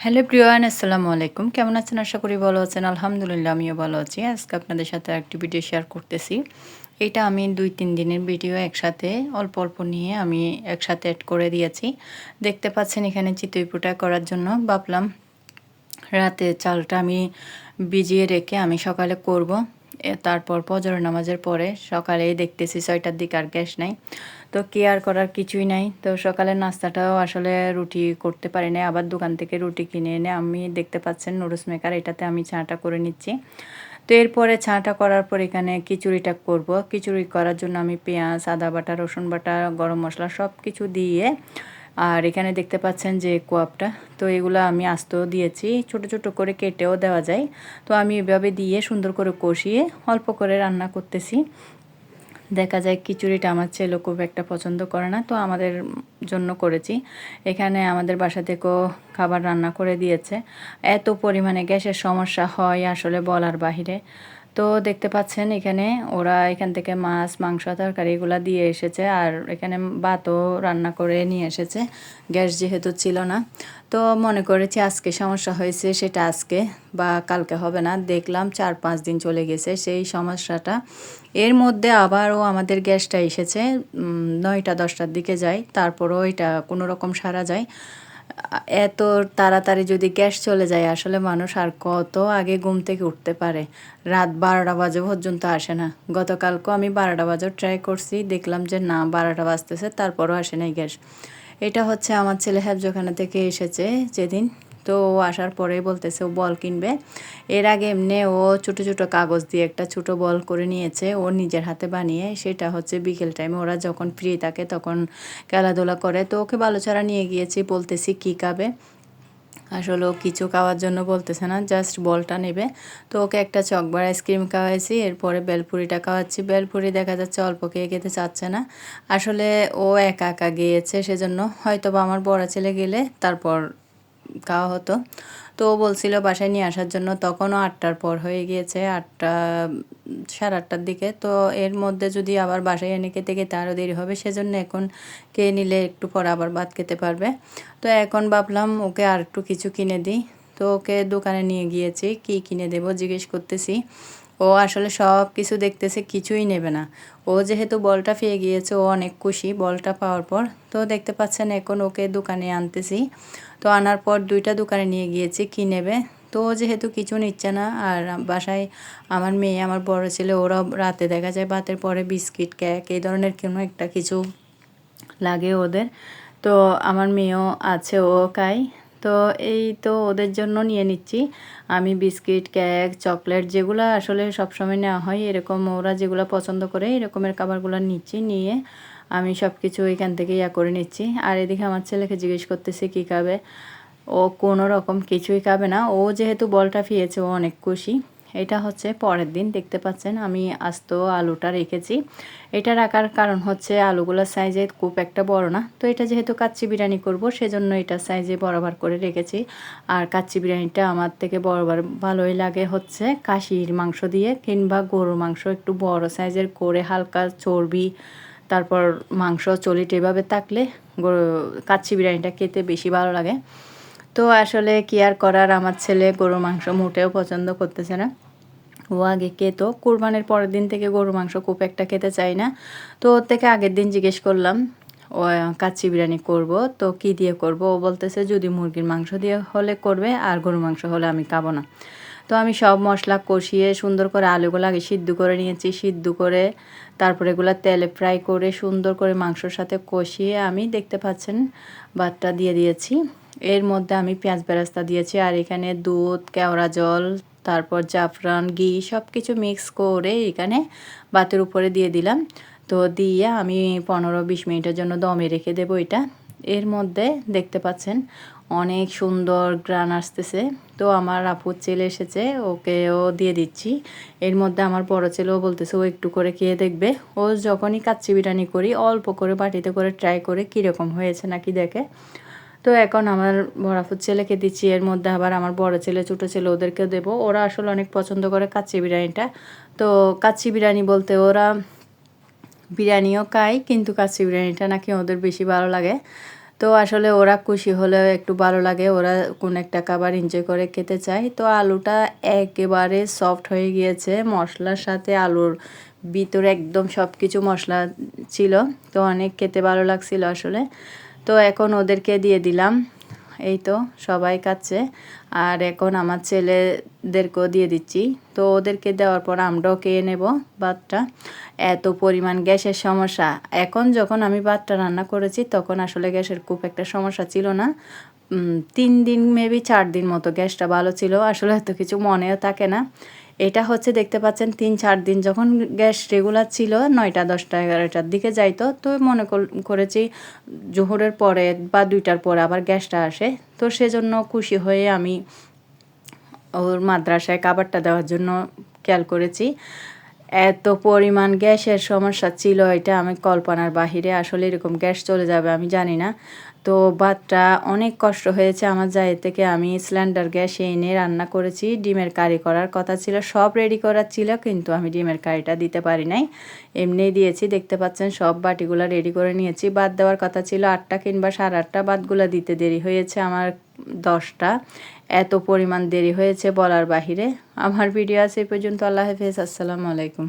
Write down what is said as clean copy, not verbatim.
Hello Priyan, আসসালামু আলাইকুম। কেমন আছেন? আশা করি ভালো আছেন। আলহামদুলিল্লাহ আমিও ভালো আছি। আজকে আপনাদের সাথে আরেকটি ভিডিও শেয়ার করতেছি। এটা আমি ২-৩ দিনের ভিডিও একসাথে অল্প, অল্প নিয়ে আমি একসাথে এড করে দিয়েছি। দেখতে পাচ্ছেন এখানে চিতই পিঠা করার জন্য ভাবলাম রাতে চালটা আমি ভিজিয়ে রেখে আমি সকালে করব। তারপর ফজর নামাজের পরে সকালেই দেখতেছি ৬টার দিকে আর গ্যাস নাই। তো কি আর করার কিছুই নাই। তো সকালের নাস্তাটাও আসলে রুটি করতে পারি নাই। আবার দোকান থেকে রুটি কিনে এনে আমি দেখতে পাচ্ছেন নুডলস মেকার এটাতে আমি চাটা করে নিচ্ছি। তো এরপরে চাটা করার পর এখানে খিচুড়িটা করব। খিচুড়ি করার জন্য আমি পেঁয়াজ, আদা বাটা, রসুন বাটা, গরম মসলা সব কিছু দিয়ে আর এখানে দেখতে পাচ্ছেন যে কোয়াবটা, তো এগুলো আমি আস্তেও দিয়েছি, ছোট ছোট করে কেটেও দেওয়া যায়। তো আমি এভাবে দিয়ে সুন্দর করে কষিয়ে অল্প করে রান্না করতেছি। দেখা যায় খিচুড়িটা আমার ছেলে খুব একটা পছন্দ করে না, তো আমাদের জন্য করেছি। এখানে আমাদের বাসা থেকেও খাবার রান্না করে দিয়েছে। এত পরিমাণে গ্যাসের সমস্যা হয় আসলে বলার বাহিরে। তো দেখতে পাচ্ছেন এখানে ওরা এখান থেকে মাছ, মাংস, তরকারি এগুলো দিয়ে এসেছে আর এখানে ভাতও রান্না করে নিয়ে এসেছে, গ্যাস যেহেতু ছিল না। তো মনে করেছি আজকে সমস্যা হয়েছে সেটা আজকে বা কালকে হবে না, দেখলাম ৪-৫ দিন চলে গেছে সেই সমস্যাটা। এর মধ্যে আবারও আমাদের গ্যাসটা এসেছে ৯টা-১০টার দিকে যায়, তারপরও এটা কোনো রকম সারা যায়। এত তাড়াতাড়ি যদি গ্যাস চলে যায় আসলে মানুষ আর কত আগে ঘুম থেকে উঠতে পারে? রাত ১২টা বাজে পর্যন্ত আসে না। গতকালকেও আমি ১২টা বাজেও ট্রাই করছি, দেখলাম যে না ১২টা বাজতেছে তারপরও আসে নাই গ্যাস। এটা হচ্ছে আমার ছেলে হেফজোখানা থেকে এসেছে যেদিন, তো ও আসার পরেই বলতেছে ও বল কিনবে। এর আগে এমনি ও ছোটো ছোটো কাগজ দিয়ে একটা ছোটো বল করে নিয়েছে ও নিজের হাতে বানিয়ে, সেটা হচ্ছে বিকেল টাইমে ওরা যখন ফ্রি থাকে তখন খেলাধুলা করে। তো ওকে বালুচড়া নিয়ে গিয়েছি, বলতেছি কী খাবে। আসলে ও কিছু খাওয়ার জন্য বলতেছে না, জাস্ট বলটা নেবে। তো ওকে একটা চকবার আইসক্রিম খাওয়াইছি, এরপরে বেলপুরিটা খাওয়াচ্ছি। বেলপুরি দেখা যাচ্ছে অল্প খেয়ে খেতে চাচ্ছে না। আসলে ও একা একা গিয়েছে, সেজন্য হয়তো বা আমার বড় ছেলে গেলে তারপর খাওয়া হতো। তো ও বলছিল বাসায় নিয়ে আসার জন্য, তখনও ৮টার পর হয়ে গিয়েছে, ৮টা ৮:৩০টার দিকে। তো এর মধ্যে যদি আবার বাসায় এনে খেতে খেতে আরও দেরি হবে, সেজন্য এখন খেয়ে নিলে একটু পর আবার ভাত খেতে পারবে। তো এখন ভাবলাম ওকে আর একটু কিছু কিনে দিই। তো ওকে দোকানে নিয়ে গিয়েছি, কী কিনে দেবো জিজ্ঞেস করতেছি। ও আসলে সব কিছু দেখতেছে, কিছুই নেবে না। ও যেহেতু বলটা পেয়ে গিয়েছে ও অনেক খুশি বলটা পাওয়ার পর। তো দেখতে পাচ্ছেন এখন ওকে দোকানে আনতেছি। তো আনার পর 2টা দোকানে নিয়ে গিয়েছি কী নেবে। তো ও যেহেতু কিছু নিচ্ছে না আর বাসায় আমার মেয়ে, আমার বড় ছেলে ওরা রাতে দেখা যায় ভাতের পরে বিস্কিট, কেক এই ধরনের কোনো একটা কিছু লাগে ওদের। তো আমার মেয়েও আছে, ও খায়। তো এই তো ওদের জন্য নিয়ে নিচ্ছি আমি বিস্কিট, কেক, চকলেট যেগুলো আসলে সবসময় নেওয়া হয়, এরকম ওরা যেগুলো পছন্দ করে এরকমের খাবারগুলো নিচ্ছি। নিয়ে আমি সব কিছু এখান থেকে করে নিচ্ছি। আর এদিকে আমার ছেলেকে জিজ্ঞেস করতেছি কী খাবে। ও কোনো রকম কিছুই খাবে না। ও যেহেতু বলটা পেয়েছে ও অনেক খুশি। এটা হচ্ছে পরের দিন, দেখতে পাচ্ছেন আমি আস্ত আলুটা রেখেছি। এটা রাখার কারণ হচ্ছে আলুগুলোর সাইজে খুব একটা বড় না, তো এটা যেহেতু কাচ্চি বিরিয়ানি করব সেজন্য এটা সাইজে বরাবর করে রেখেছি। আর কাচ্চি বিরিয়ানিটা আমার থেকে বরাবর ভালোই লাগে হচ্ছে খাসির মাংস দিয়ে কিংবা গরুর মাংস একটু বড় সাইজের করে হালকা চর্বি, তারপর মাংস চলিট এভাবে থাকলে কাচ্চি বিরিয়ানিটা খেতে বেশি ভালো লাগে। তো আসলে কি আর করার, আমার ছেলে গরুর মাংস মোটেও পছন্দ করতেছে না। ও আগে খেত, কোরবানির পরের দিন থেকে গরুর মাংস খুব একটা খেতে চাই না। তো ওর থেকে আগের দিন জিজ্ঞেস করলাম ও কাচ্চি বিরিয়ানি করব, তো কি দিয়ে করব। ও বলতেছে যদি মুরগির মাংস দিয়ে হলে করবে, আর গরুর মাংস হলে আমি খাবো না। তো আমি সব মশলা কষিয়ে সুন্দর করে আলুগুলো আগে সিদ্ধ করে নিয়েছি, সিদ্ধ করে তারপরে এগুলো তেলে ফ্রাই করে সুন্দর করে মাংসর সাথে কষিয়ে আমি দেখতে পাচ্ছেন ভাতটা দিয়ে দিয়েছি। এর মধ্যে আমি পেঁয়াজ বেরেস্তা দিয়েছি আর এখানে দুধ, কেওড়া জল, তারপর জাফরান, ঘি সব কিছু মিক্স করে এখানে ভাতের উপরে দিয়ে দিলাম। তো দিয়ে আমি 15-20 মিনিটের জন্য দমে রেখে দেবো এটা। এর মধ্যে দেখতে পাচ্ছেন অনেক সুন্দর গ্রান আসতেছে। তো আমার আপুর ছেলে এসেছে, ওকেও দিয়ে দিচ্ছি। এর মধ্যে আমার বড় ছেলেও বলতেছে ও একটু করে খেয়ে দেখবে। ও যখনই কাচ্চি বিরিয়ানি করি অল্প করে বাটিতে করে ট্রাই করে কীরকম হয়েছে নাকি দেখে। তো এখন আমার বড় আপুর ছেলেকে দিচ্ছি, এর মধ্যে আবার আমার বড় ছেলে, ছোটো ছেলে ওদেরকেও দেবো। ওরা আসলে অনেক পছন্দ করে কাচ্চি বিরিয়ানিটা। তো কাচ্চি বিরিয়ানি বলতে ওরা বিরিয়ানিও খায়, কিন্তু কাচ্চি বিরিয়ানিটা নাকি ওদের বেশি ভালো লাগে। তো তো আসলে ওরা খুশি হলেও একটু ভালো লাগে, ওরা কোন একটা খাবার এনজয় করে খেতে চায়। তো আলুটা একেবারে সফট হয়ে গিয়েছে, মশলার সাথে আলুর ভিতরে একদম সব কিছু মশলা ছিল, তো অনেক খেতে ভালো লাগছিল আসলে। তো এখন ওদেরকে দিয়ে দিলাম, এই তো সবাই খাচ্ছে। আর এখন আমার ছেলেদেরকেও দিয়ে দিচ্ছি। তো ওদেরকে দেওয়ার পর আমরাও খেয়ে নেব ভাতটা। এত পরিমাণ গ্যাসের সমস্যা, এখন যখন আমি ভাতটা রান্না করেছি তখন আসলে গ্যাসের খুব একটা সমস্যা ছিল না। 3 দিন মেবি 4 দিন মতো গ্যাসটা ভালো ছিল, আসলে এত কিছু মনেও থাকে না। এটা হচ্ছে দেখতে পাচ্ছেন 3-4 দিন যখন গ্যাস রেগুলার ছিল, 9টা 10টা 11টার দিকে যাইতো, তো মনে করেছি জোহরের পরে বা 2টার পরে আবার গ্যাসটা আসে। তো সেজন্য খুশি হয়ে আমি ওর মাদ্রাসায় খাবারটা দেওয়ার জন্য খেয়াল করেছি। এত পরিমাণ গ্যাসের সমস্যা ছিল, এটা আমি কল্পনার বাহিরে। আসলে এরকম গ্যাস চলে যাবে আমি জানি না। তো ভাতটা অনেক কষ্ট হয়েছে আমার জায়ের থেকে। আমি সিলিন্ডার গ্যাস এনে রান্না করেছি। ডিমের কারি করার কথা ছিল, সব রেডি করার ছিল, কিন্তু আমি ডিমের কারিটা দিতে পারি নাই, এমনিই দিয়েছি। দেখতে পাচ্ছেন সব বাটিগুলো রেডি করে নিয়েছি। ভাত দেওয়ার কথা ছিল 8টা কিংবা 8:30, ভাতগুলো দিতে দেরি হয়েছে আমার 10টা। এত পরিমাণ দেরি হয়েছে বলার বাহিরে। আমার ভিডিও আছে এই পর্যন্ত। আল্লাহ হাফেজ, আসসালামু আলাইকুম।